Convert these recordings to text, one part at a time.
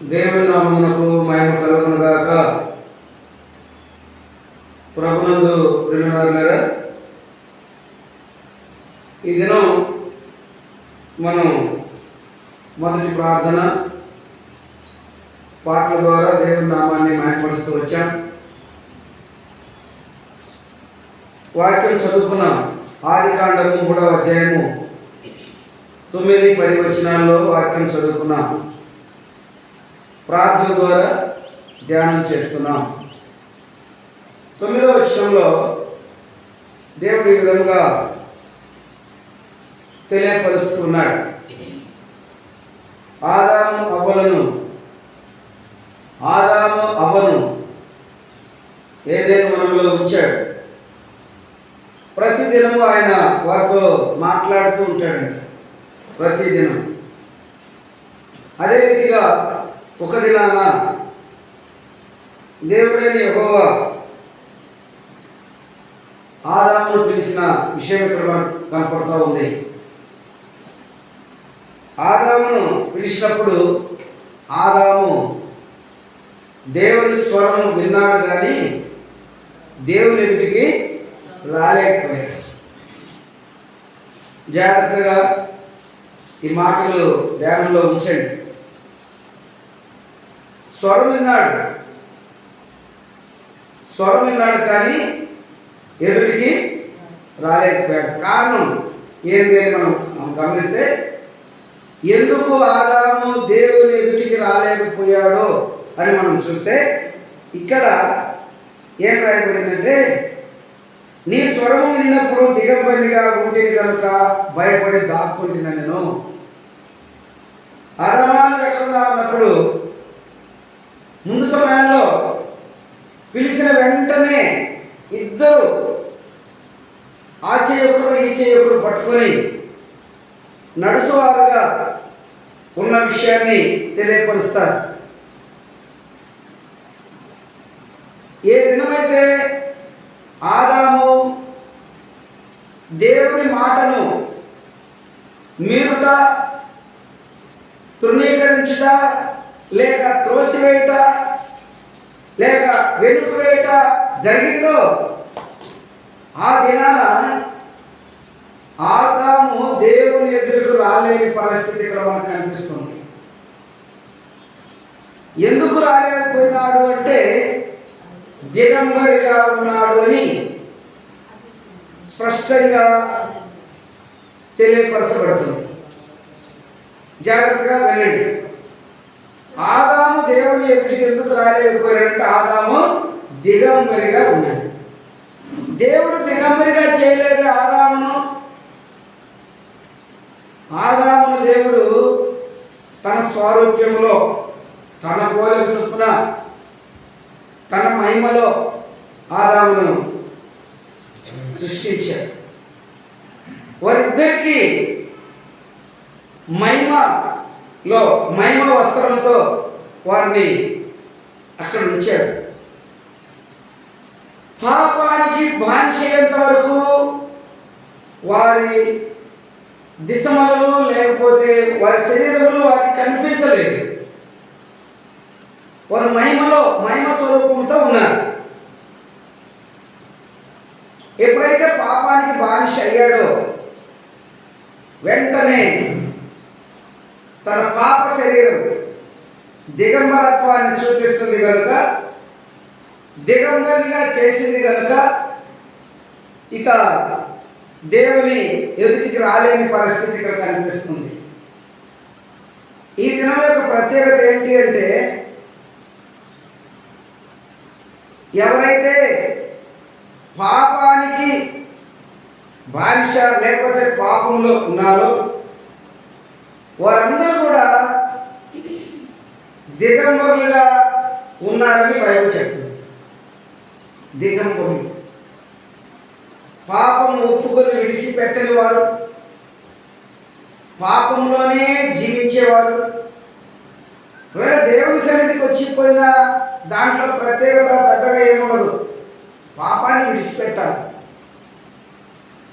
దేవుని నామమునకు మహిమ కలుగును గాక. ప్రభునందు ప్రియమైనవారులారా, ఈ దినం మనం మొదటి ప్రార్థన పాటల ద్వారా దేవుని నామాన్ని మహిమపరుస్తూ వచ్చాం. వాక్యం చదువుకున్నాం. ఆదికాండము 3వ అధ్యాయము 9-10 వచనాల్లో వాక్యం చదువుకున్నాం. ప్రార్థన ద్వారా ధ్యానం చేస్తున్నాం. 9వ వచనంలో దేవుడు ఈ విధంగా తెలియపరుస్తూ ఉన్నాడు. ఆదాము అవ్వను ఏదైనా వనంలో ఉంచాడు. ప్రతిదినము ఆయన వారితో మాట్లాడుతూ ఉంటాడండి. ప్రతిదినం అదే రీతిగా ఒక దినాన దేవుడైన యెహోవా ఆదామును పిలిచిన విషయం ఇక్కడ కనపడుతూ ఉంది. ఆదామును పిలిచినప్పుడు ఆదాము దేవుని స్వరము విన్నాడు, కానీ దేవుని ఎదుటికి రాలేకపోయాడు. జాగ్రత్తగా ఈ మాటలు ధ్యానంలో ఉంచండి. స్వరం విన్నాడు కానీ ఎదుటికి రాలేకపోయాడు. కారణం ఏంటి అని మనం గమనిస్తే, ఎందుకు ఆదాము దేవుని ఎదుటికి రాలేకపోయాడో అని మనం చూస్తే ఇక్కడ ఏం రాయబడిందంటే, నీ స్వరము విన్నప్పుడు దిగంబరిగా ఉంటేని కనుక భయపడి దాక్కుంటున్నా నేను. ఆదాము ఎక్కడున్నా ఉన్నప్పుడు ముందు సమయంలో పిలిచిన వెంటనే ఇద్దరు ఆ చేయి ఒకరు ఈ చేయి ఒకరు పట్టుకొని నడుసువారుగా ఉన్న విషయాన్ని తెలియపరుస్తారు. ఏ దినమైతే ఆదాము దేవుని మాటను మీరుట, తృణీకరించుట, లేక త్రోసివేయుట, లేక వెనుకవేయుట జరిగిందో ఆ దినాన ఆదాము దేవుని ఎదురుకు రాలేని పరిస్థితి ఇక్కడ మనకు కనిపిస్తుంది. ఎందుకు రాలేకపోయినాడు అంటే దిగంబరిగా ఉన్నాడు అని స్పష్టంగా తెలియపరచబడుతుంది. జాగ్రత్తగా వినండి. ఆదాము దేవుని ఎదుటికి ఎందుకు రాలేకపోయాడంటే ఆదాము దిగంబరిగా ఉన్నాడు. దేవుడు దిగంబరిగా చేయలేదు ఆదామును దేవుడు తన స్వారూప్యములో, తన పోలిక చొప్పున, తన మహిమలో ఆదామును సృష్టించాడు. వారిద్దరికీ మహిమ వస్త్రంతో వారిని అక్కడ ఉంచాడు. పాపానికి బానిసయ్యేంత వరకు వారి దిశమలు లేకపోతే వారి శరీరములు వారికి కనిపించలేదు. వారు మహిమ స్వరూపంతో ఉన్నారు. ఎప్పుడైతే పాపానికి బానిస అయ్యాడో వెంటనే తన పాప శరీరం దిగంబరత్వాన్ని చూపిస్తుంది కనుక, దిగంబరిగా చేసింది కనుక ఇక దేవుని ఎదుటికి రాలేని పరిస్థితి ఇక్కడ కనిపిస్తుంది. ఈ దినం యొక్క ప్రత్యేకత ఏంటి అంటే, ఎవరైతే పాపానికి బానిస లేకపోతే పాపంలో ఉన్నారో వారందరూ కూడా దిగంబరులుగా ఉన్నారని బైబిల్ చెప్తుంది. దిగంబరులు, పాపం ఒప్పుకొని విడిచిపెట్టని వారు, పాపంలోనే జీవించేవారు. ఒకవేళ దేవుని సన్నిధికి వచ్చిపోయిన దాంట్లో ప్రత్యేకత పెద్దగా ఏముండదు. పాపాన్ని విడిచిపెట్టాలి.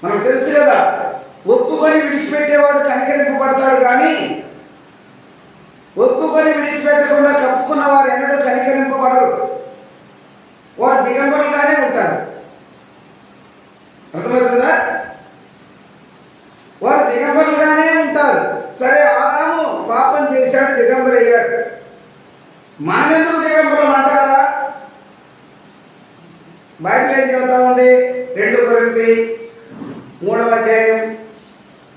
మనకు తెలుసు కదా, ఒప్పుకొని విడిచిపెట్టేవాడు కనికరింపబడతాడు, కానీ ఒప్పు ఒప్పుకొని విడిచిపెట్టకుండా కప్పుకున్న వారు ఎన్నడూ కనికరింపబడరు. వారు దిగంబరులుగానే ఉంటారు. అర్థమవుతుందా? వారు దిగంబరులుగానే ఉంటారు. సరే, ఆదాము పాపం చేశాడు, దిగంబరయ్యాడు. మనం ఎందుకు దిగంబరం అంటారా? బైబిల్ ఏం చెబుతా ఉంది? 2 కొరింథీ 3వ అధ్యాయం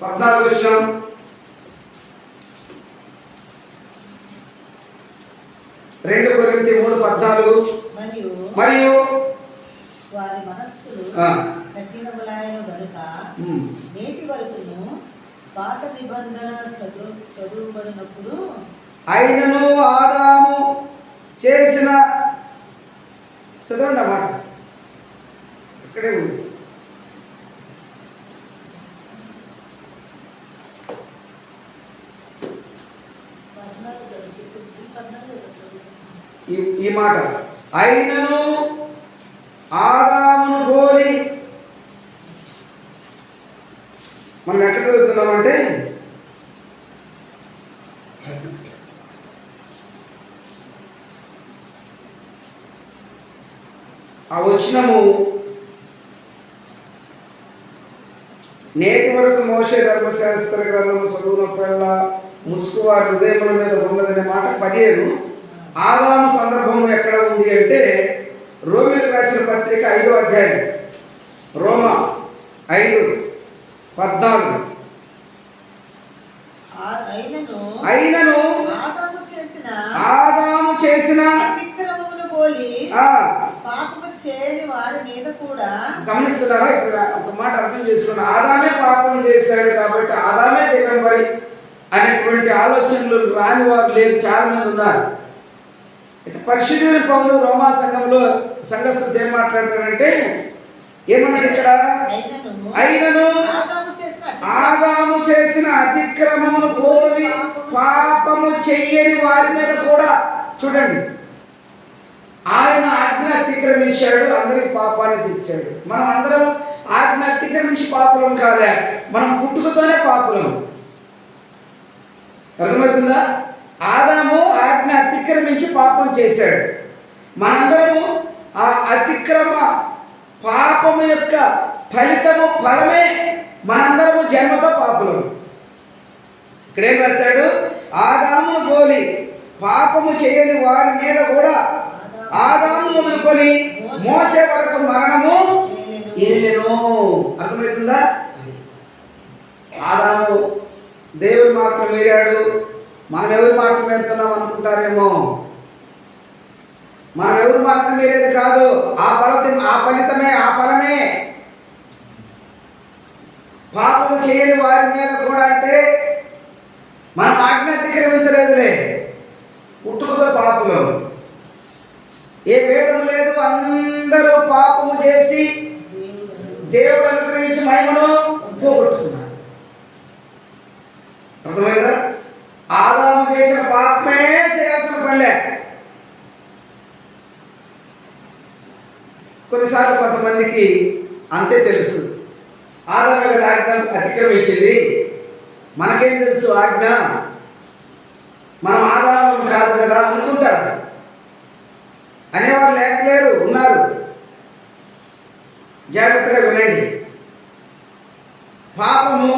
14వ వచనం. 2 కొరింథీ 3:14. మరియు వారి మనస్సులు కఠినములైన గనుక నేటి వరకును పాత నిబంధన చదువుబడినప్పుడు అయినను ఆదాము చేసిన, చదవండి అన్నమాట, ఇక్కడే ఉంది. ఈ మాట, అయినను ఆదామును పోలి, మనం ఎక్కడ చదువుతున్నామంటే ఆ వచనము నేటి వరకు మోషే ధర్మశాస్త్ర గ్రంథము చదువునప్పుడల్లా ముసుగు వారి హృదయముల మీద ఉన్నదనే మాట 15. ఆదాము సందర్భము ఎక్కడ ఉంది అంటే రోమీయులకు రాసిన పత్రిక 5వ అధ్యాయం, రోమా 5:14. అయినను ఆదాము చేసిన గమనిస్తున్నారా? ఇప్పుడు ఒక మాట అర్థం చేసుకున్న, ఆదామే పాపం చేశాడు కాబట్టి ఆదామే దిగంబరి అనేటువంటి ఆలోచనలు రాని వారు లేరు, చాలా మంది ఉన్నారు. అయితే పరిశుద్ధుని పౌలు రోమా సంఘంలో సంఘస్థులతో ఏం మాట్లాడతాడంటే, ఏమన్నాడు ఇక్కడ? అయినను ఆదాము చేసిన అతిక్రమమును పోలి పాపము చెయ్యని వారి మీద కూడా, చూడండి, ఆయన ఆజ్ఞ అతిక్రమించాడు, అందరికి పాపాన్ని తెచ్చాడు. మనం అందరం ఆజ్ఞ అతిక్రమించి పాపులం కాలే, మనం పుట్టుకతోనే పాపులం. అర్థమవుతుందా? ఆదాము ఆజ్ఞ అతిక్రమించి పాపం చేశాడు. మనందరము ఆ అతిక్రమ పాపము యొక్క ఫలమే మనందరము జన్మతో పాపులం. ఇక్కడేం రాశాడు? ఆదామును పోలి పాపము చేయని వారి మీద కూడా ఆదాము మొదలుకొని మోసే వరకు మరణము ఏలెను. అర్థమవుతుందా? ఆదాము దేవుని మాటలు మీరాడు, మనం ఎవరి మాటలు మీరుతున్నాం అనుకుంటారేమో. మనం ఎవరి మాటలు మీరేది కాదు, ఆ ఫలమే పాపము చేయని వారి మీద కూడా. అంటే మనం ఆజ్ఞ అతిక్రమించలేదులే, పుట్టుకతో పాపులు, ఏ భేదము లేదు, అందరూ పాపము చేసి దేవుడు అనుగ్రహించి మహిమను పోగొట్టుకున్నారు. అర్థమైందా? ఆదాము చేసిన పాపమే చేయాల్సిన పనిలే. కొన్నిసార్లు కొంతమందికి అంతే తెలుసు, ఆదాము కదా ఆజ్ఞ అతిక్రమించింది, మనకేం తెలుసు ఆజ్ఞ, మనం ఆదాము కాదు కదా అనుకుంటారు. అనేవారు లేకలేరు, ఉన్నారు. జాగ్రత్తగా వినండి. పాపము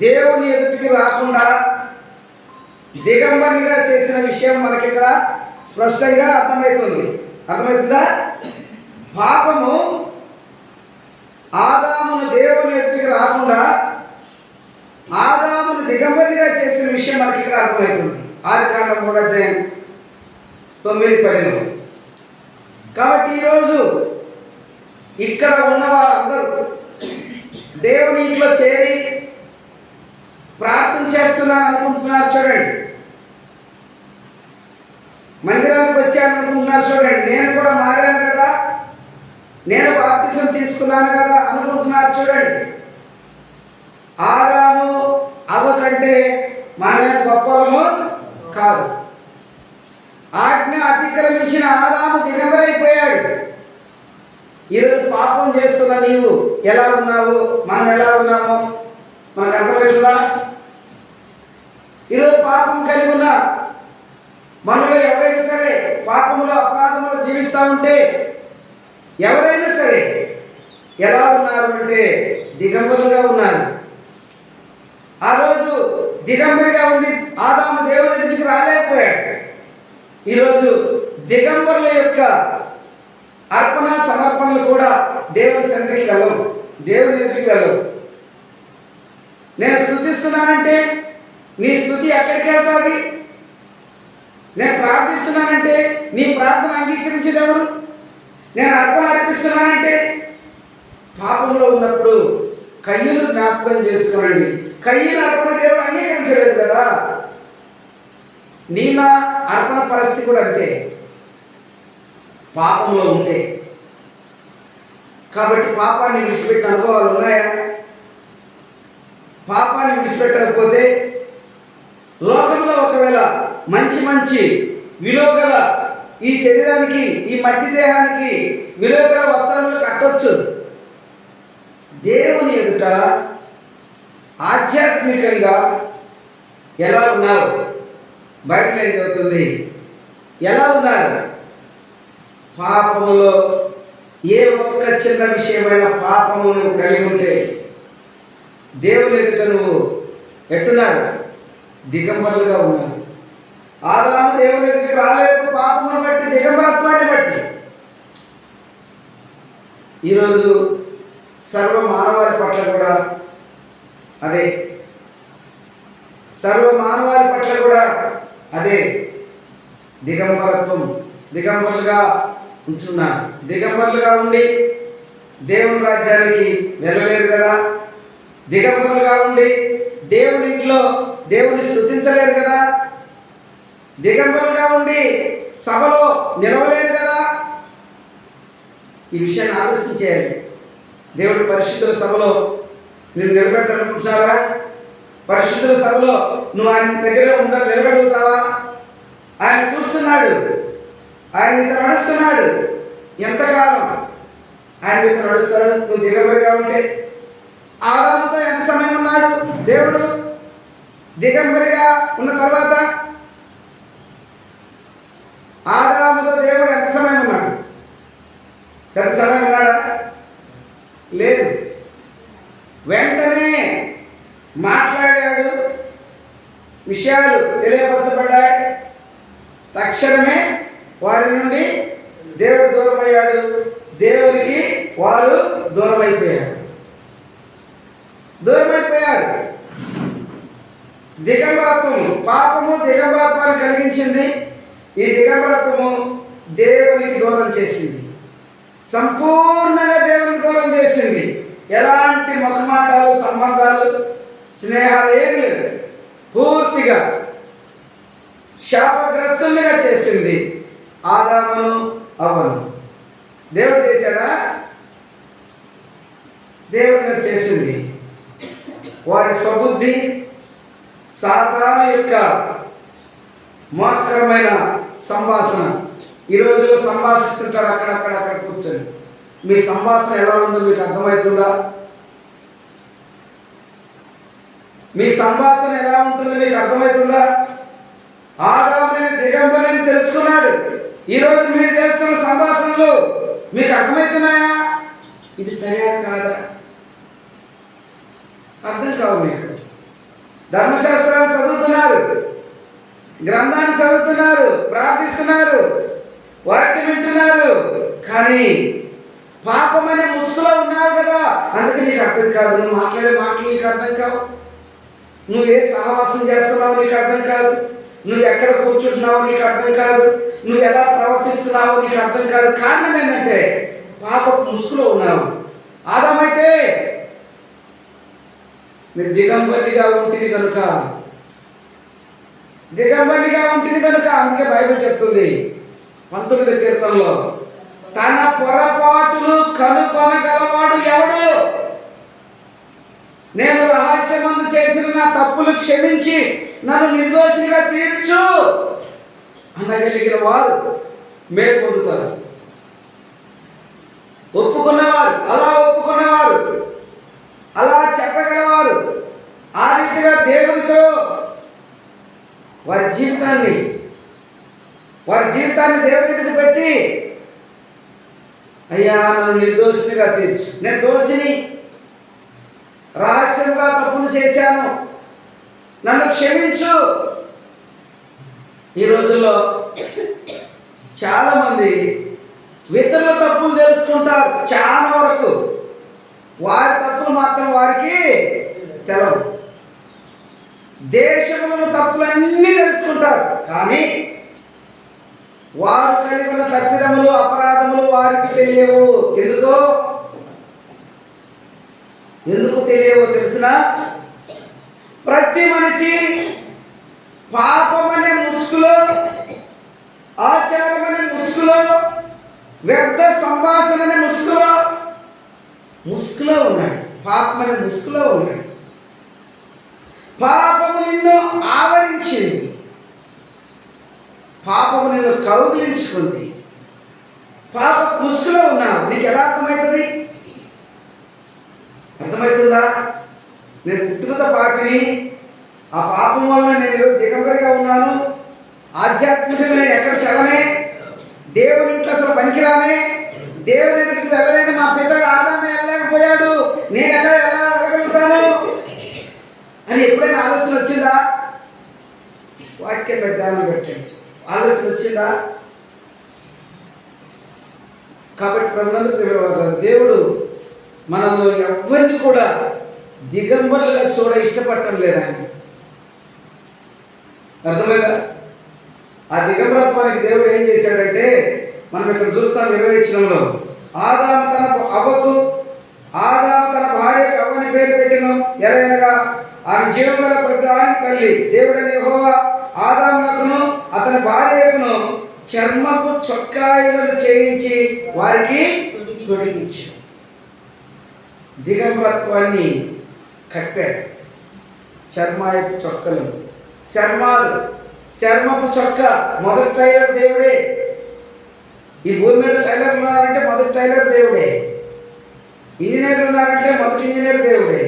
దేవుని ఎదుటికి రాకుండా దిగంబరిగా చేసిన విషయం మనకిక్కడ స్పష్టంగా అర్థమవుతుందా? పాపము ఆదామును దేవుని ఎదుటికి రాకుండా ఆదామును దిగంబరిగా చేసిన విషయం మనకి ఇక్కడ అర్థమవుతుంది. ఆదికాండం 3వ అధ్యాయం 9-10. కాబట్టి ఈరోజు ఇక్కడ ఉన్న వారందరూ దేవుని ఇంట్లో చేరి ప్రార్థన చేస్తున్నాను అనుకుంటున్నారు చూడండి, మందిరానికి వచ్చాను అనుకుంటున్నారు చూడండి, నేను కూడా మారాను కదా, నేను బాప్తిసం తీసుకున్నాను కదా అనుకుంటున్నారు చూడండి. ఆదాము అవ్వ కంటే మనమే గొప్పలము కాదు. ఆజ్ఞ అతిక్రమించిన ఆదాము దిగంబరైపోయాడు. ఈరోజు పాపం చేస్తున్న నీవు ఎలా ఉన్నావు, మనం ఎలా ఉన్నామో మనకు అర్థమవుతుందా? ఈరోజు పాపం కలిగి ఉన్నారు. మనలో ఎవరైనా సరే పాపములో అపరాధములో జీవిస్తూ ఉంటే ఎవరైనా సరే ఎలా ఉన్నారు అంటే దిగంబరులుగా ఉన్నారు. ఆ రోజు దిగంబరిగా ఉండి ఆదాము దేవుని ఎదుటికి రాలేకపోయాడు. ఈరోజు దిగంబరుల యొక్క అర్పణ సమర్పణలు కూడా దేవుని సన్నిధికి వెళ్ళవు, దేవుని ఎదుటికి వెళ్ళవు. నేను స్తుతిస్తున్నానంటే నీ స్తుతి ఎక్కడికి వెళ్తుంది? నేను ప్రార్థిస్తున్నానంటే నీ ప్రార్థన అంగీకరించేది ఎవరు? నేను అర్పణ అర్పిస్తున్నానంటే పాపంలో ఉన్నప్పుడు కయ్యూను జ్ఞాపకం చేసుకోనండి. కయ్యూను అర్పణ దేవుడు అంగీకరించలేదు కదా. నీళ్ళ అర్పణ పరిస్థితి కూడా అంతే, పాపంలో ఉంటే. కాబట్టి పాపాన్ని విడిచిపెట్టిన అనుభవాలు ఉన్నాయా? పాపాన్ని విడిచిపెట్టకపోతే లోకంలో ఒకవేళ మంచి మంచి విలువగల ఈ శరీరానికి, ఈ మట్టి దేహానికి విలువగల వస్త్రములు కట్టొచ్చు. దేవుని ఎదుట ఆధ్యాత్మికంగా ఎలా ఉన్నారు? బైబిల్ ఏం చెబుతుంది? ఎలా ఉన్నారు? పాపములో ఏ ఒక్క చిన్న విషయమైన పాపము నువ్వు కలిగి ఉంటే దేవుని ఎదుట నువ్వు ఎట్టున్నారు? దిగంబరులుగా ఉన్నారు. ఆదాము దేవుని ఎదుటికి రాలేదు పాపమును బట్టి, దిగంబరత్వాన్ని బట్టి. ఈరోజు సర్వ మానవాళి పట్ల కూడా అదే, సర్వ మానవాళి పట్ల కూడా అదే దిగంబరత్వం. దిగంబరులుగా ఉంటున్నారు. దిగంబరులుగా ఉండి దేవుని రాజ్యానికి వెళ్ళలేరు కదా. దిగంబరులుగా ఉండి దేవుని ఇంట్లో దేవుని స్తుతించలేరు కదా. దిగంబరులుగా ఉండి సభలో నిలవలేరు కదా. ఈ విషయాన్ని ఆలోచించేయాలి. దేవుడు పరిశుద్ధుల సభలో నేను నిలబెట్టాలనుకుంటున్నారా? పరిశుద్ధుల సభలో నువ్వు ఆయన దగ్గర నిలబెడుగుతావా? ఆయన చూస్తున్నాడు, ఆయన నీతో నడుస్తున్నాడు. ఎంతకాలం ఆయన నీతో నడుస్తాడు? నువ్వు దిగంబరిగా ఉంటే. ఆదాముతో ఎంత సమయం ఉన్నాడు దేవుడు? దిగంబరిగా ఉన్న తర్వాత ఆదాముతో దేవుడు ఎంత సమయం ఉన్నాడు? ఎంత సమయం ఉన్నాడా? లేదు. వెంటనే మాట్లాడాడు, విషయాలు తెలియపరచబడ్డాయి. తక్షణమే వారి నుండి దేవుడు దూరమయ్యాడు, దేవునికి వారు దూరమైపోయారు. దిగంబరత్వము, పాపము దిగంబరత్వాన్ని కలిగించింది. ఈ దిగంబరత్వము దేవునికి దూరం చేసింది, సంపూర్ణంగా దేవునికి దూరం చేసింది. ఎలాంటి ముఖమాటాలు, సంబంధాలు, స్నేహాలు ఏమి లేదు. పూర్తిగా శాపగ్రస్తులుగా చేసింది ఆదామును అవ్వను. దేవుడు చేశాడా? దేవుడిగా చేసింది. వారి స్వబుద్ధి, సాతాను యొక్క మోసకరమైన సంభాషణ. ఈ రోజుల్లో సంభాషిస్తుంటారు అక్కడ కూర్చొని. మీ సంభాషణ ఎలా ఉందో మీకు అర్థమవుతుందా? మీ సంభాషణ ఎలా ఉంటుందో మీకు అర్థమవుతుందా? ఆదాముని దిగంబరిని తెలుసుకున్నాడు. ఈరోజు మీరు చేస్తున్న సంభాషణలు మీకు అర్థమవుతున్నాయా? ఇది సరియా కాదా? అర్థం కావు మీకు. ధర్మశాస్త్రాన్ని చదువుతున్నారు, గ్రంథాన్ని చదువుతున్నారు, ప్రార్థిస్తున్నారు, వాక్యం వింటున్నారు, కానీ పాపం అనే ముసుగులో ఉన్నావు కదా, అందుకే నీకు అర్థం కాదు. నువ్వు మాట్లాడే మాటలు నీకు అర్థం కావు. నువ్వు ఏ సహవాసం చేస్తున్నావో నీకు అర్థం కాదు. నువ్వు ఎక్కడ కూర్చుంటున్నావో నీకు అర్థం కాదు. నువ్వు ఎలా ప్రవర్తిస్తున్నావో నీకు అర్థం కాదు. కారణం ఏంటంటే పాపపు ముసుగులో ఉన్నావు. ఆదామైతే మీరు దిగంబరిగా ఉంటుంది కనుక, అందుకే బైబిల్ చెప్తుంది 19వ కీర్తనలో, తన పొరపాటులు కనుకొనగలవాడు ఎవడు? నేను రహస్యమందు చేసిన నా తప్పులు క్షమించి నన్ను నిర్దోషిగా తీర్చు అనగలిగిన వారు మేలు పొందుతారు. ఒప్పుకున్నవారు, అలా చెప్పగలవారు, ఆ రీతిగా దేవునితో వారి జీవితాన్ని దేవుని ఎదుట పెట్టి, అయ్యా నన్ను నిర్దోషినిగా తీర్చు, నేను దోషిని, రహస్యంగా తప్పులు చేశాను, నన్ను క్షమించు. ఈ రోజుల్లో చాలామంది ఇతరుల తప్పులు తెలుసుకుంటారు, చాలా వరకు వారి తప్పులు మాత్రం వారికి తెలవు. దేశంలో తప్పులన్నీ తెలుసుకుంటారు, కానీ వారు కలిగి ఉన్న తప్పిదములు అపరాధములు వారికి తెలియవు. ఎందుకు తెలియవో తెలిసిన, ప్రతి మనిషి పాపం అనే ముసుగులో, ఆచారం అనే ముసుగులో, వ్యర్థ సంభాషణ అనే ముసుగులో ఉన్నాడు. పాపం అనే ముసుగులో ఉన్నాడు. పాపము నిన్ను ఆవరించింది, పాపము నిన్ను కౌగిలించుకుంది. పాప ముసుగులో ఉన్నావు. నీకు ఎలా అర్థమవుతుంది? అర్థమవుతుందా? నేను పుట్టుకతో పాపిని, ఆ పాపం వలన నేను ఈరోజు దిగంబరిగా ఉన్నాను, ఆధ్యాత్మికంగా నేను ఎక్కడ చల్లనే, దేవుని ఇంట్లో అసలు పనికిరానే, దేవుని ఎదుటికి వెళ్ళలేని మా పితడు ఆదాన్ని వెళ్ళలేకపోయాడు, నేను ఎలా వెళ్ళగలుగుతాను అని ఎప్పుడైనా ఆలోచన వచ్చిందా? వాక్యం ధ్యానం పెట్టండి. ఆలోచన వచ్చిందా? కాబట్టి ప్రభునందు ప్రియవారు, దేవుడు మనలో ఎవరిని కూడా దిగంబరులుగా చూడ ఇష్టపడటం లేదు. ఆయన అర్థమైందా? ఆ దిగంబరత్వానికి దేవుడు ఏం చేశాడంటే, మనం ఇక్కడ చూస్తాం 20వ వచనంలో, ఆదాము తన భార్యకు అవ్వని పేరు పెట్టెను. ఎలాగనగా ఆమె జీవము గల ప్రతిదానికి తల్లి. దేవుడైన యెహోవా ఆదామునకును అతని భార్యకును చర్మపు చొక్కాయిలను చేయించి వారికి తొడిగించాడు. దిగంబరత్వాన్ని కప్పాడు. చర్మాయపు చొక్కలు, చర్మపు చొక్క. మొదటి టైలర్ దేవుడే. ఈ భూమి మీద టైలర్ ఉన్నారంటే మొదటి టైలర్ దేవుడే. ఇంజనీర్లు ఉన్నారంటే మొదటి ఇంజనీర్ దేవుడే.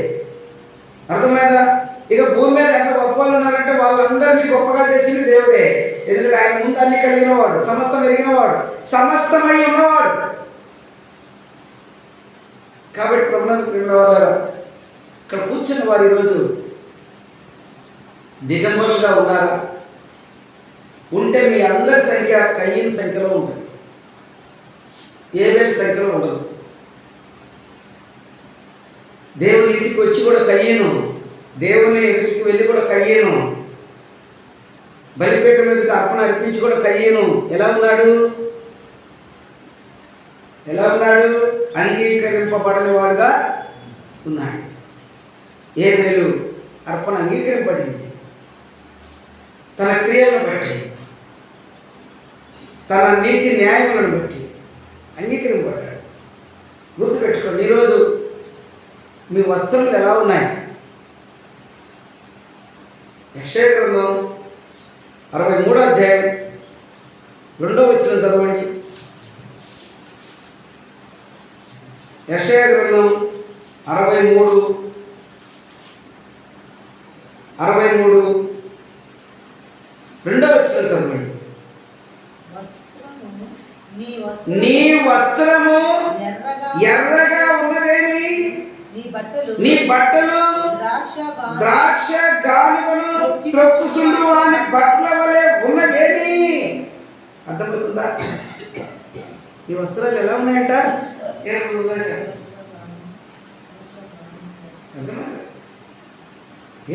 అర్థమైందా? ఇక భూమి మీద ఎంత గొప్ప వాళ్ళు ఉన్నారంటే వాళ్ళందరినీ గొప్పగా చేసింది దేవుడే. ఎందుకంటే ఆయన ముందు అన్ని కలిగిన వాడు, సమస్తం ఎరిగినవాడు, సమస్తమై ఉన్నవాడు. కాబట్టి ప్రభునందు ప్రియమైన వారు, ఇక్కడ కూర్చున్న వారు ఈరోజు దిగంబరులుగా ఉన్నారా? ఉంటే మీ అందరి సంఖ్య కయ్యని సంఖ్యలో ఉంటుంది, ఏబేలు సంఖ్యలో ఉండదు. దేవుని ఇంటికి వచ్చి కూడా కయ్యను, దేవుని ఎదుటికి వెళ్ళి కూడా కయ్యను, బలిపీఠం ఎదుట అర్పణ అర్పించి కూడా కయ్యను. ఎలా ఉన్నాడు? అంగీకరింపబడని వాడుగా ఉన్నాడు. ఏబేలు అర్పణ అంగీకరింపబడింది. తన క్రియలను బట్టి, తన నీతి న్యాయములను బట్టి అంగీకరింపబడ్డాడు. గుర్తుపెట్టుకోండి, ఈరోజు మీ వస్త్రములు ఎలా ఉన్నాయి? యెషయా గ్రంథం 63వ అధ్యాయం 2వ వచనం చదవండి. యెషయా గ్రంథం 63 2వ వచనం చదవండి. నీ వస్త్రము ఎర్రగా ఉన్నదేమి? నీ బట్టలు ద్రాక్ష గానుగను త్రొక్కుసుండు వాని బట్టల వలె ఉన్నవేమి? అర్థమవుతుందా? ఈ వస్త్రాలు ఎలా ఉన్నాయంట?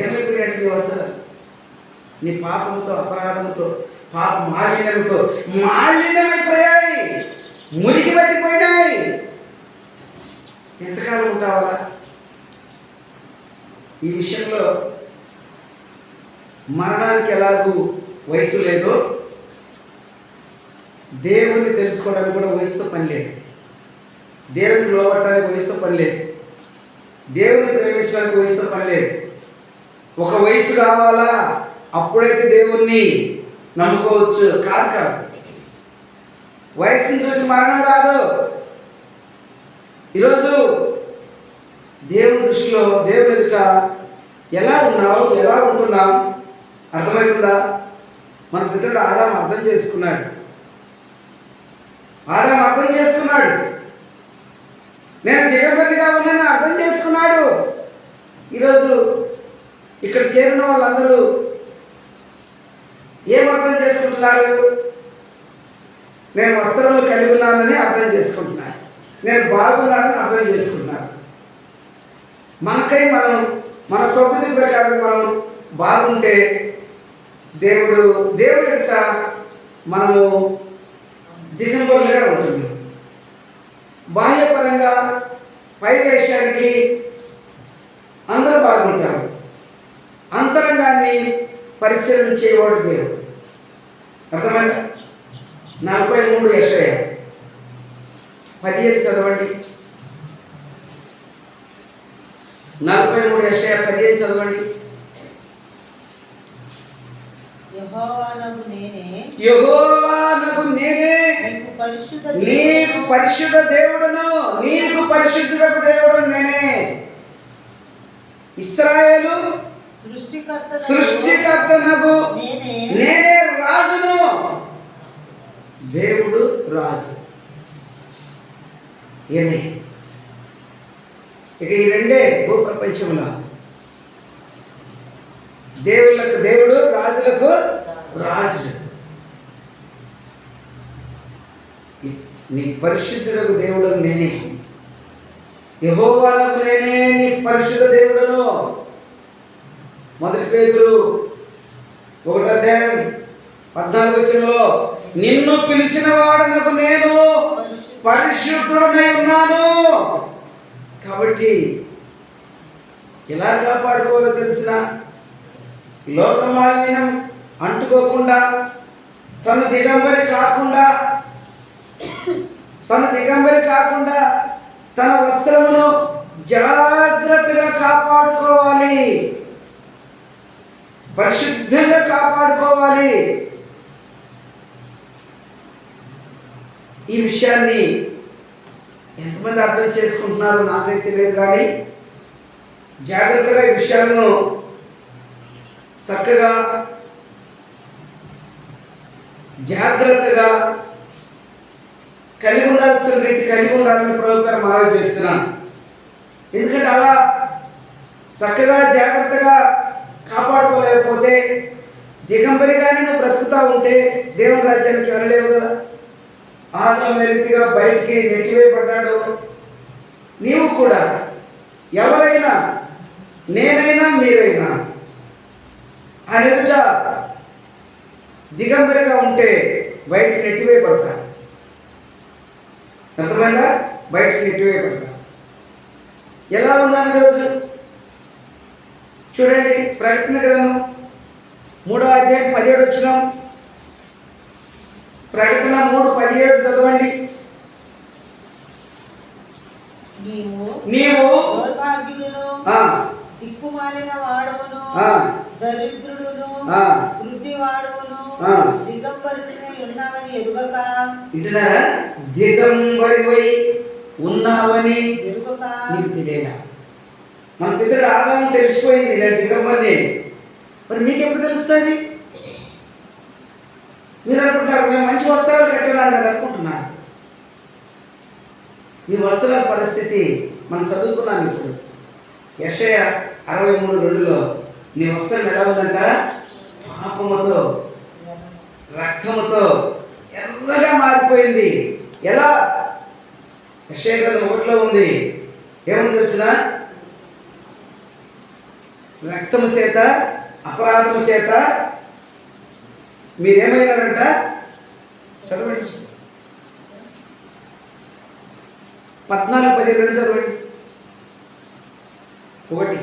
ఏమైపోయాయంటే నీ వస్త్రాలు నీ పాపంతో, అపరాధంతో, పాప మాలిన్యమైపోయాయి, మురికి పట్టిపోయినాయి. ఎంతకాలం ఉంటావాలా? ఈ విషయంలో మరణానికి ఎలాగూ వయసు లేదో, దేవుణ్ణి తెలుసుకోవడానికి కూడా వయసుతో పని లేదు, దేవుని లోబట్టడానికి వయసుతో పని లేదు, దేవుని ప్రేమించడానికి వయసుతో పని లేదు. ఒక వయసు కావాలా, అప్పుడైతే దేవుణ్ణి నమ్ముకోవచ్చు. కాదు, వయసును చూసి మరణం రాదు. ఈరోజు దేవుని దృష్టిలో, దేవుని ఎదుట ఎలా ఉన్నావు, ఎలా ఉంటున్నావు? అర్థమవుతుందా? మన పితరుడు ఆదాం అర్థం చేసుకున్నాడు. ఆదాం అర్థం చేసుకున్నాడు. నేను దిగబడిగా ఉన్నానని అర్థం చేసుకున్నాడు. ఈరోజు ఇక్కడ చేరిన వాళ్ళందరూ ఏం అర్థం చేసుకుంటున్నారు? నేను వస్త్రములు కలిగి ఉన్నానని అర్థం చేసుకుంటున్నాను. నేను బాగున్నానని అర్థం చేసుకుంటున్నాను. మనకై మనం మన స్వబుద్ధి ప్రకారం మనం బాగుంటే దేవుడు ఎదుట మనము దిగంబరులుగా ఉంటుంది. బాహ్యపరంగా పై వేషానికి అందరూ బాగుంటారు. అంతరంగాన్ని పరిశీలించేవాడు దేవుడు. అర్థమైందా? 43 యెషయా 15 చదవండి. 43 యెషయా 15 చదవండి. యెహోవానగు నేనే నీకు పరిశుద్ధ దేవుడును, నీకు పరిశుద్ధులకు దేవుడును నేనే. ఇశ్రాయేలు సృష్టికర్తనగు నేనే రాజును. దేవుడు రాజు ఏనే. ఇక ఈ రెండే భూప్రపంచంలో, దేవుళ్ళకు దేవుడు, రాజులకు రాజు. నీ పరిశుద్ధుడకు దేవుడు నేనే, యెహోవానకు నేనే నీ పరిశుద్ధ దేవుడును. 1 పేతురు 1:14 నిన్ను పిలిచిన వాడనకు నేను పరిశుద్ధుడనై ఉన్నాను. కాబట్టి ఎలా కాపాడుకోవాలో తెలిసిన, లోకమాలిన్యం అంటుకోకుండా, తను దిగంబరి కాకుండా తన వస్త్రమును జాగ్రత్తగా కాపాడుకోవాలి, పరిశుద్ధంగా కాపాడుకోవాలి. ఈ విషయాన్ని ఎంతమంది అర్థం చేసుకుంటున్నారో నాకైతే తెలియదు, కానీ జాగ్రత్తగా ఈ విషయాలను చక్కగా జాగ్రత్తగా కలిగి ఉండాల్సిన రీతి కలిగి ఉండాలని ప్రభుత్వం మనవి చేస్తున్నాను. ఎందుకంటే అలా చక్కగా జాగ్రత్తగా కాపాడుకోలేకపోతే, దిగంబరిగానే నువ్వు బ్రతుకుతూ ఉంటే దేవుని రాజ్యానికి వెళ్ళలేవు కదా. ఆదాము రీతిగా బయటికి నెట్టివేయబడ్డాడు. నీవు కూడా, ఎవరైనా, నేనైనా మీరైనా ఆయన ఎదుట దిగంబరిగా ఉంటే బయటికి నెట్టివేయబడతారు. అర్థమైందా? బయటికి నెట్టివేయబడతారు. ఎలా ఉన్నాం ఈరోజు? చూడండి, ప్రకటన గ్రంథం 3:17 ప్రకటన 3:17 చదవండి. నీవు దిక్కుమాలిన వాడవును, దరిద్రుడును, వృద్ధి వాడవును, దిగంబరుడై ఉన్నావని ఎరుగక. వింటున్నారా? దిగంబరివై ఉన్నావని నీకు తెలియదా? మన పితరుడు ఆదాము తెలిసిపోయింది నేను దిగంబరిని. మరి మీకెప్పుడు తెలుస్తుంది? మీరు అనుకుంటారు మేము మంచి వస్త్రాలు కట్టున్నాం కదా అనుకుంటున్నారు. ఈ వస్త్రాల పరిస్థితి మనం చదువుకున్నాం. ఇప్పుడు యెషయా 63:2 నీ వస్త్రం ఎలా ఉందంట? పాపముతో, రక్తముతో ఎర్రగా మారిపోయింది. ఎలా? యెషయా గ్రంథం 1 ఉంది. ఏముంది తెలిసిన? రక్తము చేత, అపరాధము చేత మీరేమైనారంట? చదవండి. 14:12 చదవండి. 1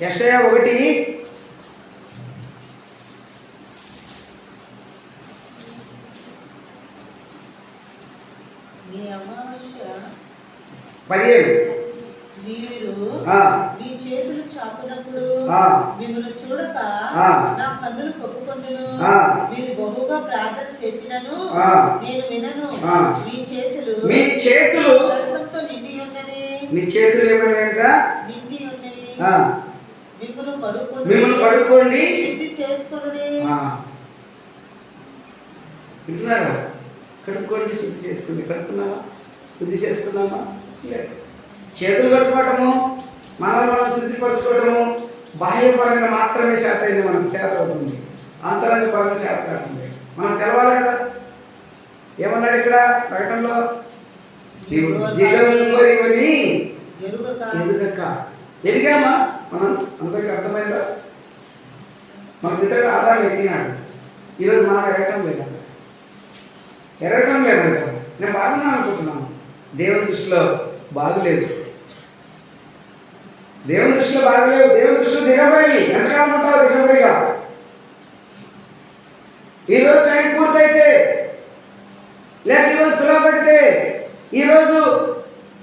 యెషయా 1 15 మీరు మీ చేతులు చాపునప్పుడు మిమ్మల్ని చూడక నా కన్నులు కప్పుకొందును. మీరు బహుగా ప్రార్థన చేసినను నేను వినను. మీ చేతులు రక్తంతో నిండి ఉన్నవి. మీ చేతులు ఏమన్నాయంట? నిండి ఉన్నవి. మిమ్మల్ని కడుక్కోండి, శుద్ధి చేసుకొనుడి. వింటున్నారా? కడుక్కోండి, శుద్ధి చేసుకోండి. కడుక్కున్నావా? శుద్ధి చేసుకున్నామా? లేదు. చేతులు కడుక్కోవటము, మనల్ని మనం శుద్ధిపరచుకోవటము బాహ్యపరంగా మాత్రమే చేత అయింది, మనకు చేత అవుతుంది. అంతరంగ పరంగా చేత కాకుండా మనం తెలవాలి కదా. ఏమన్నాడు ఇక్కడ ప్రకటనలో? దిగంబరివని ఎరుగక. ఎరిగామా? మనం అందరికి అర్థమైందా? మన పితరుడు ఆదాము ఎరిగినాడు. ఈరోజు మనం ఎరగటం లేదంట. నేను బాగున్నాను అనుకుంటున్నాను. దేవుని దృష్టిలో బాగులేదు. దేవుని దృష్టిలో బాగలేవు. దేవుని దృష్టిలో దిగబడి ఎంతకాలం ఉంటావు దిగబడిగా? ఈరోజు టైం పూర్తయితే, లేక ఈరోజు పిలవబడితే, ఈరోజు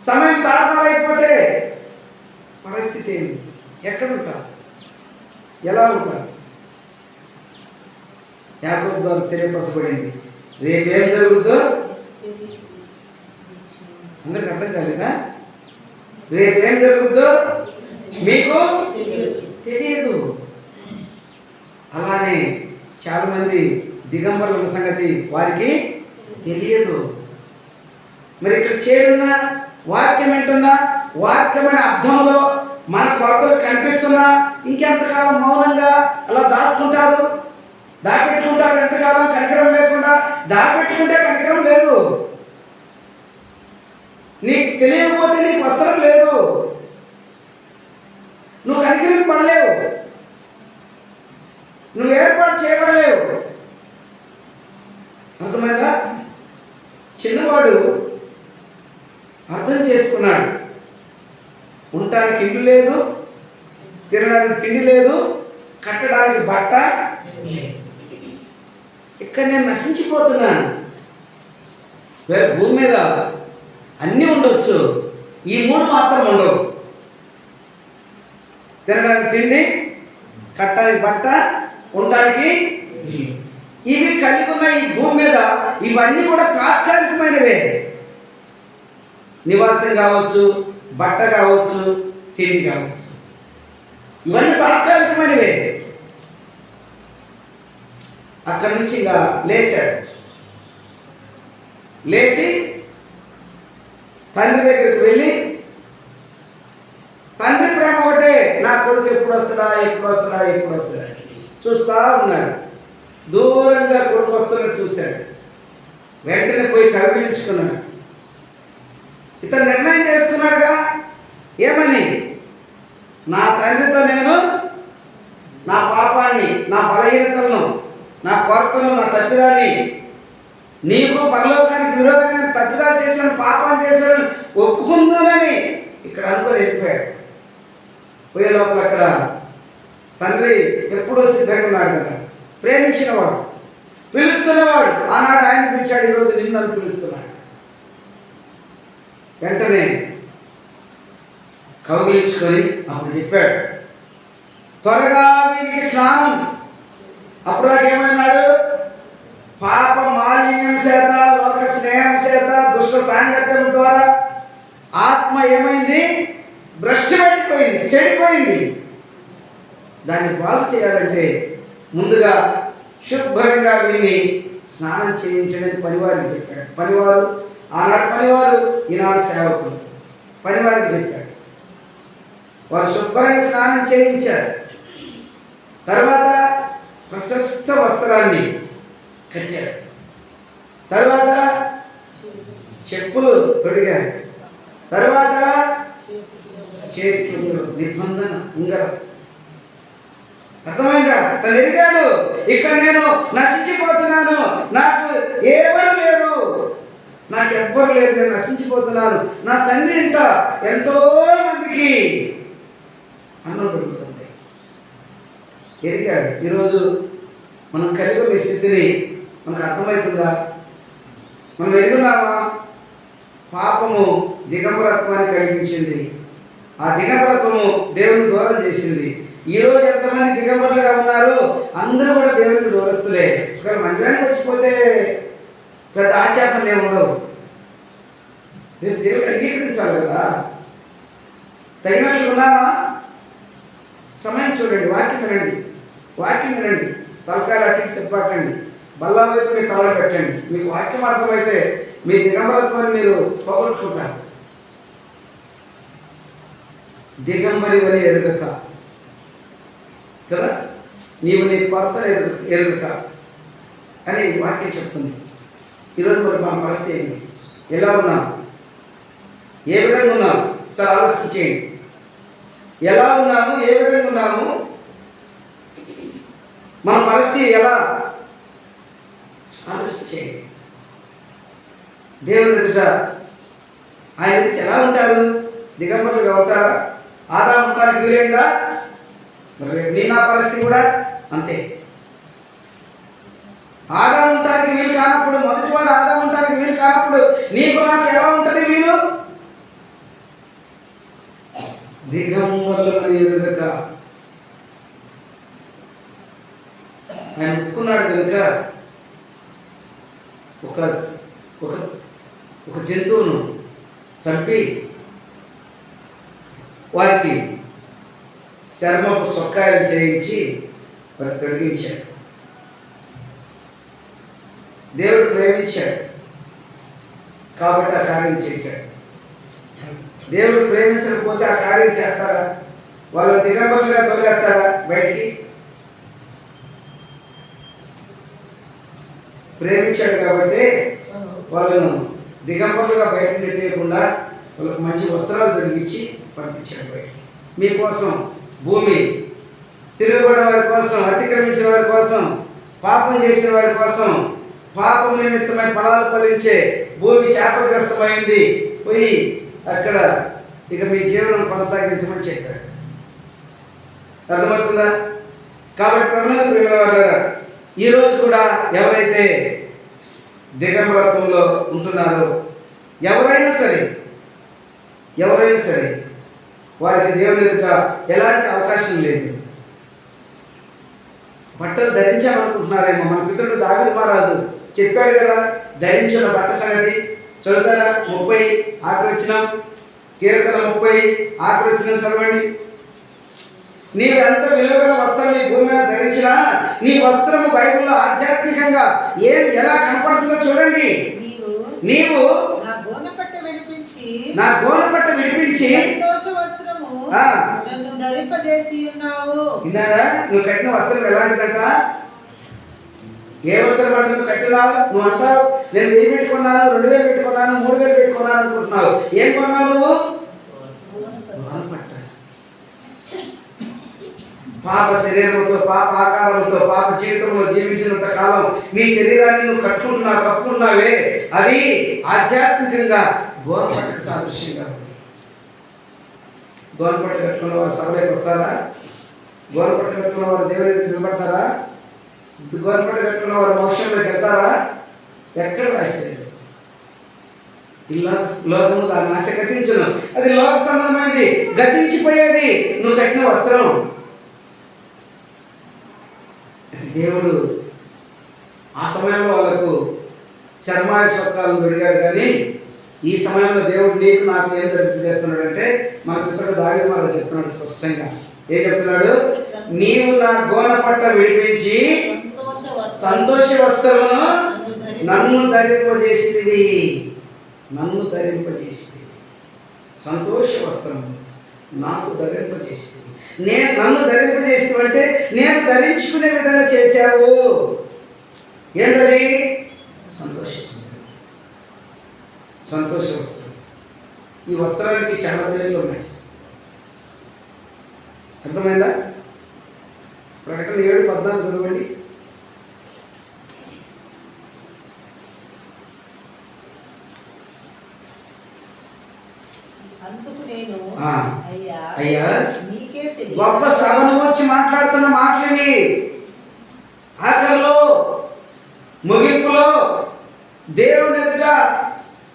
సమయం తారుమారైపోతే పరిస్థితి ఏంటి? ఎక్కడుంటావు? ఎలా ఉంటావు? యాకోబు ద్వారా తెలియపరచబడింది. రేపేం జరుగుద్దో అందరికి అర్థం కాలేదా? రేపేం జరుగుద్దో మీకు తెలియదు. అలానే చాలామంది దిగంబరుల సంగతి వారికి తెలియదు. మరి ఇక్కడ చేరున్నా, వాక్యం వింటున్నా, వాక్యమైన అర్థంలో మన కొరతలు కనిపిస్తున్నా ఇంకెంతకాలం మౌనంగా అలా దాచుకుంటారు, దాపెట్టుకుంటారు? ఎంతకాలం కనికరం లేకుండా? దాపెట్టుకుంటే కనికరం లేదు. నీకు తెలియకపోతే నీకు వస్త్రం లేదు. నువ్వు కనికరం పడలేవు. నువ్వు ఏర్పాటు చేయబడలేవు. అర్థమైందా? చిన్నవాడు అర్థం చేసుకున్నాడు. ఉండటానికి ఇల్లు లేదు, తినడానికి తిండి లేదు, కట్టడానికి బట్ట లేదు. ఇక్కడ నేను నశించిపోతున్నాను. వేరే భూమి మీద అన్నీ ఉండొచ్చు, ఈ మూడు మాత్రం ఉండవు. తినడానికి తిండి, కట్టడానికి బట్ట, ఉండటానికి ఇల్లు. ఇవి కలిగి ఉన్న ఈ భూమి మీద ఇవన్నీ కూడా తాత్కాలికమైనవే. నివాసం కావచ్చు, బట్ట కావచ్చు, తిండి కావచ్చు, ఇవన్నీ తాత్కాలికమైనవే. అక్కడి నుంచి ఇంకా లేచాడు. లేచి తండ్రి దగ్గరికి వెళ్ళి, తండ్రి ప్రేమ ఒకటే, నా కొడుకు ఎప్పుడు వస్తాడా చూస్తా ఉన్నాడు. దూరంగా కొడుకు వస్తున్నది చూశాడు. వెంటనే పోయి కవిలించుకున్నాడు. ఇతను నిర్ణయం చేసుకున్నాడుగా, ఏమని? నా తండ్రితో నేను నా పాపాన్ని, నా బలహీనతలను, నా కొరతను, నా తప్పిదాన్ని, నీకు పరలోకానికి విరోధంగా నేను తప్పిదాలు చేశాను, పాపం చేశాను ఒప్పుకుందానని ఇక్కడ అనుకొని వెళ్ళిపోయాడు. పోయే లోపల అక్కడ తండ్రి ఎప్పుడూ సిద్ధంగా ఉన్నాడు కదా, ప్రేమించినవాడు, పిలుస్తున్నవాడు. ఆనాడు ఆయన పిలిచాడు, ఈరోజు నిన్ను నన్ను పిలుస్తున్నాడు. వెంటనే కౌగిలించుకొని అప్పుడు చెప్పాడు, త్వరగా వీరికి స్నానం. అప్పుడు దాకేమన్నాడు? పాప మాలిన్యం చేత, లోక స్నేహం చేత, దుష్ట సాంగత్యం ద్వారా ఆత్మ ఏమైంది? భ్రష్టమైపోయింది, చెడిపోయింది. దాన్ని బాగు చేయాలంటే ముందుగా శుభ్రంగా వీళ్ళని స్నానం చేయించడానికి పనివారికి చెప్పాడు. పనివారు, ఆనాడు పనివారు, ఈనాడు సేవకులు. పనివారికి చెప్పాడు. వారు శుభ్రంగా స్నానం చేయించారు. తర్వాత ప్రశస్త వస్త్రాన్ని కట్టారు. తర్వాత చెప్పులు తొడిగారు. తర్వాత చేతికి ఉంగరం, నిబంధన ఉంగరం. అర్థమైందా? తను ఎరిగాడు, ఇక్కడ నేను నశించిపోతున్నాను, నాకు ఎవరు లేరు, నేను నశించిపోతున్నాను. నా తండ్రి ఇంట ఎంతో మందికి అన్నం దొరుకుతుంది. ఎరిగాడు. ఈరోజు మనం కలిగి ఉన్న స్థితిని మనకు అర్థమవుతుందా? మనం ఎరుగున్నామా? పాపము దిగంబరత్వాన్ని కలిగించింది. ఆ దిగంబరత్వము దేవుని దూరం చేసింది. ఈరోజు ఎంతమంది దిగంబరులుగా ఉన్నారు? అందరూ కూడా దేవునికి దూరస్తులే. ఒకవేళ మందిరానికి వచ్చిపోతే పెద్ద ఆచారాలు ఏమి ఉండవు. దేవుడు అంగీకరించాలి కదా. తగినట్లు ఉన్నామా? సమయం చూడండి, వాక్యం వినండి, తలకాయలు అటు తిప్పాకండి. బల్ల వైపు మీ తలలు పెట్టండి. మీకు వాక్యం అర్థమైతే మీ దిగంబరత్వాన్ని మీరు పోగొట్టుకుంటారు. దిగంబరి అని ఎరుగక కదా, నీవు నీ కొరతను ఎరుగక అని వాక్యం చెప్తుంది. ఈరోజు మరి మన పరిస్థితి ఏంటి? ఎలా ఉన్నాం? ఏ విధంగా ఉన్నాం? సార్ ఆలోచించేయండి. ఎలా ఉన్నాము? ఏ విధంగా ఉన్నాము? మన పరిస్థితి ఎలా? ఆలోచించేయండి. దేవుని ఎదుట ఆయన ఎదుట ఎలా ఉంటారు? దిగంబరులుగా ఉంటారా? ఆదాము ఉండడానికి వీలైందా? మరి నీ నా పరిస్థితి కూడా అంతే. ఆదాము ఉండడానికి వీలు కానప్పుడు, మొదటివాడు ఆదాము ఉండడానికి వీలు కానప్పుడు నీకు నాకు ఎలా ఉంటుంది వీలు? దిగంబరులను ఎరుగక ఆయన ఒప్పుకున్నాడు కనుక ఒక ఒక ఒక జంతువును చంపి వారికి చర్మపు చొక్కాయలు చేయించి వారు తొలగించాడు. దేవుడు ప్రేమించాడు కాబట్టి ఆ కార్యం చేశాడు. దేవుడు ప్రేమించకపోతే ఆ కార్యం చేస్తాడా? వాళ్ళని దిగంబరులుగా తోలేస్తాడా బయటికి? ప్రేమించాడు కాబట్టి వాళ్ళను దిగంబరులుగా బయటకు నెట్టేయకుండా వాళ్ళకు మంచి వస్త్రాలు తొలగించి పంపించాడు బయటికి. మీకోసం భూమి తిరుగుబడిన వారి కోసం, అతిక్రమించిన వారి కోసం, పాపం చేసిన వారి కోసం, పాపం నిమిత్తమై ఫలాలు ఫలించే భూమి శాపగ్రస్తమైంది. పోయి అక్కడ ఇక మీ జీవనం కొనసాగించమని చెప్పాడు. అర్థమవుతుందా? కాబట్టి ప్రభువునందు ప్రియమైన వారులారా, ఈరోజు కూడా ఎవరైతే దిగంబరత్వంలో ఉంటున్నారో ఎవరైనా సరే వారికి దేవుని ఎదుట ఎలాంటి అవకాశం లేదు. బట్టలు ధరించాలనుకుంటున్నారేమో. మన పితరుడు దావీదు మహారాజు చెప్పాడు కదా, ధరించిన బట్ట సంగతి. చదువుతారా? 30 ఆఖరి వచనం, కీర్తన 30 ఆఖరి వచనం చదవండి. నీవు ఎంత విలువగల వస్త్రం నీ భూమి మీద ధరించినా నీ వస్త్రము బైబిల్లో ఆధ్యాత్మికంగా ఎలా కనపడుతుందో చూడండి. నీవు నా గోనపట్ట విడిపించి సంతోష వస్త్రము నన్ను ధరింపజేసి ఉన్నావు. విన్నారా? నువ్వు కట్టిన వస్త్రం ఎలాంటిదంట? ఏ వస్త్రం అంటే నువ్వు కట్టినావు? నువ్వు అంటావు నేను 1000 పెట్టుకున్నాను, 2000 పెట్టుకున్నాను, 3000 పెట్టుకున్నాను అనుకుంటున్నావు. ఏం కొన్నావు నువ్వు? గోనపట్ట. పాప శరీరంతో, పాప ఆకారంతో, పాప జీవితంలో జీవించినంత కాలం నీ శరీరాన్ని నువ్వు కప్పుకున్నావే, అది ఆధ్యాత్మికంగా గోనపట్టకు సాదృశ్యంగా ఉంది. గోనపట్ట కట్టుకున్న వారు సభలోకి వస్తారా? గోనపట్ట కట్టుకున్న వారు దేవుని ఎదుట నిలబడతారా? గోనపట్ట కట్టుకున్న వారు మోక్షంలోకి వెళ్తారా? ఎక్కడ రాసలేదు. ఈ లోకము దాని ఆశ గతించను. అది లోక సంబంధమైనది, గతించిపోయేది. నువ్వు కట్టిన వస్త్రం దేవుడు ఆ సమయంలో వాళ్ళకు చర్మాయ చొక్కాలను దొరికాడు. కానీ ఈ సమయంలో దేవుడు నీకు నాకు ఏం ధరింపజేస్తున్నాడు అంటే మన పితరుడు దావీదు మహారాజు చెప్తున్నాడు స్పష్టంగా. ఏం చెప్తున్నాడు? నీవు నా గోనపట్ట విడిపించి సంతోష వస్త్రమును నన్ను ధరింపజేసింది. సంతోష వస్త్రము నాకు ధరింపజేసింది. నన్ను ధరింపజేస్తుంటే నేను ధరించుకునే విధంగా చేశావు. ఏంటది? సంతోష వస్త్రం. ఈ వస్త్రానికి చాలా పేర్లు ఉన్నాయి. అర్థమైందా? ప్రకటన 7:14 చదవండి. అయ్యా, గొప్ప సభను వచ్చి మాట్లాడుతున్న మాటలివి. ఆఖరిలో ముగింపులో దేవుని ఎదుట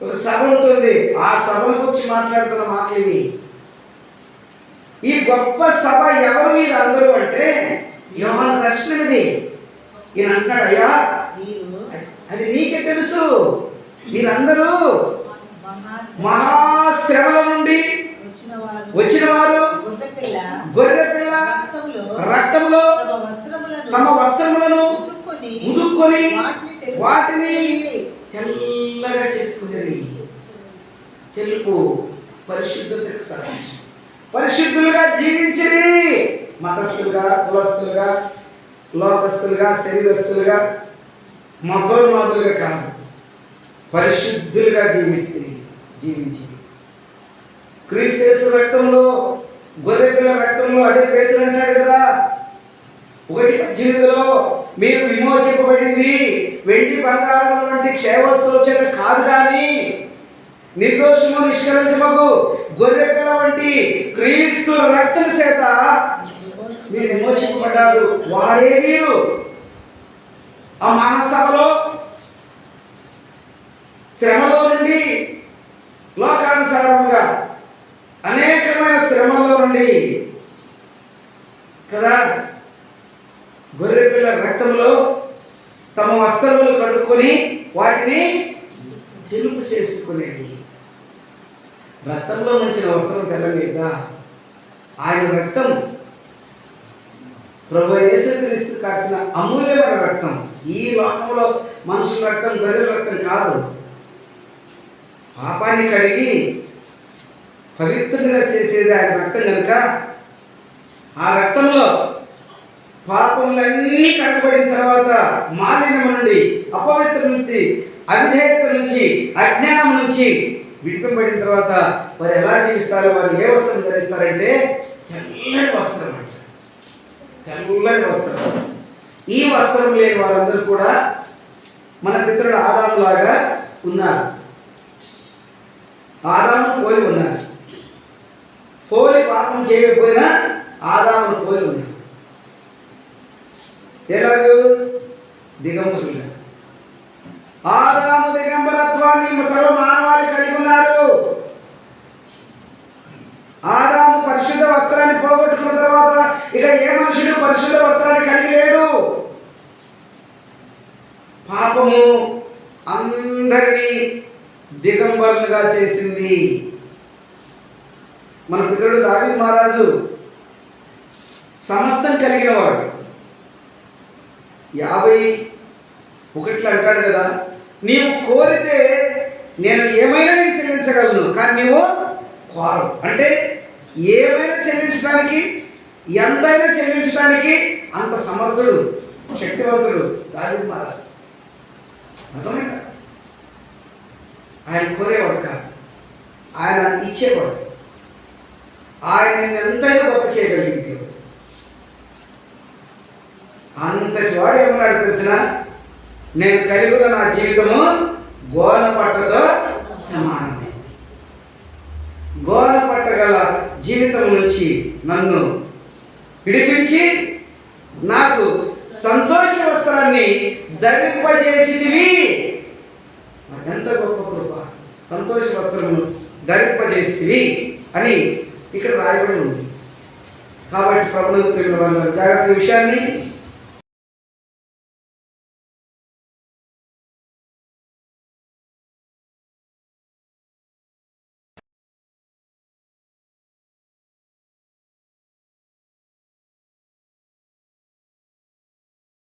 ఒక సభ ఉంటుంది. ఆ సభను వచ్చి మాట్లాడుతున్న మాటలివి. ఈ గొప్ప సభ ఎవరు వీరందరూ అంటే యోహాను దర్శనం ఇది. ఈయన అంటాడు, అయ్యా అది నీకే తెలుసు. వీరందరూ మహాశ్రమల నుండి వచ్చిన వారు, గొర్రెపిల్ల రక్తములో తమ వస్త్రములను ఉదుక్కొని వాటిని తెల్లగా చేసుకునేవి. తెలుపు పరిశుద్ధతకు సాధించి పరిశుద్ధులుగా జీవించిరి. మతస్థులుగా, కులస్తులుగా, లోకస్తులుగా, శరీరస్తులుగా, మతోన్మాదులుగా కాదు, పరిశుద్ధులుగా జీవించి క్రీస్తు రక్తంలో, గొర్రెపిల్ల రక్తంలో, అదే పేతురు అంటాడు కదా 1:18 మీరు విమోచింపబడింది వెండి బంగారం వంటి క్షయవస్తువుల చేత కాదు కానీ నిర్దోషము నిష్కలంకమగు గొర్రెపిల్ల వంటి క్రీస్తు రక్తం చేత మీరు విమోచింపబడ్డారు. వారే మీరు. ఆ మహాసభలో శ్రమలో నుండి, లోకానుసారంగా అనేకమైన శ్రమల్లో నుండి కదా గొర్రెపిల్ల రక్తంలో తమ వస్త్రములు కడుక్కొని వాటిని తెలుపు చేసుకునేది. రక్తంలో ఉంచిన వస్త్రం తెల్లలేదా? ఆయన రక్తం ప్రభు యేసుక్రీస్తు కాచిన అమూల్యమైన రక్తం. ఈ లోకంలో మనుషుల రక్తం, గొర్రెల రక్తం కాదు. పాపాన్ని కడిగి పవిత్రంగా చేసేది ఆయన రక్తం కనుక ఆ రక్తంలో పాపములన్నీ కడగబడిన తర్వాత మాలిన్యం నుండి, అపవిత్ర నుంచి, అవిధేయత నుంచి, అజ్ఞానం నుంచి విడిపింపబడిన తర్వాత వారు ఎలా జీవిస్తారు? వారు ఏ వస్త్రం ధరిస్తారంటే తెల్లని వస్త్రం అంట. తెల్లని వస్త్రం. ఈ వస్త్రం లేని వారందరూ కూడా మన పితరుడు ఆదాము లాగా ఉన్నారు. ఆదామును పోలి ఉన్నారు. పోలి పాపం చేయకపోయినా ఆదామును పోలి ఉన్నారు. ఎలాగూ దిగంబరులు. ఆదాము దిగంబరత్వాన్ని సర్వ మానవాళి కలిగి ఉన్నారు. ఆదాము పరిశుద్ధ వస్త్రాన్ని పోగొట్టుకున్న తర్వాత ఇక ఏ మనుషుడు పరిశుద్ధ వస్త్రాన్ని కలిగి లేడు. పాపము అందరినీ దిగంబరులుగా చేసింది. మన పితరుడు దావీదు మహారాజు సమస్తం కలిగిన వాడు. 51 అంటాడు కదా, నీవు కోరితే నేను ఏమైనా నీకు చెల్లించగలను, కానీ నీవు కోరవు. అంటే ఏమైనా చెల్లించడానికి, ఎంతైనా చెల్లించడానికి అంత సమర్థుడు, శక్తివంతుడు దావీదు మహారాజు. అర్థమైందా? ఆయన కోరేవాడు కాదు, ఆయన ఇచ్చేవాడు. ఆయన నిన్ను ఎంతైనా గొప్ప చేయగలిగిన దేవుడు. అంతటి వాడు ఏమన్నాడు తెలిసిన? నేను కలిగి ఉన్న నా జీవితము గోన పట్టతో సమానమే. గోన పట్టగల జీవితం నుంచి నన్ను విడిపించి నాకు సంతోష వస్త్రాన్ని ధరింపజేసిదివి. ఎంత గొప్ప కృప! సంతోష వస్త్రమును ధరింపజేసిదివి అని ఇక్కడ రాయబడి ఉంది. కాబట్టి ప్రభువునందు ప్రియమైన వారు జాగ్రత్త విషయాన్ని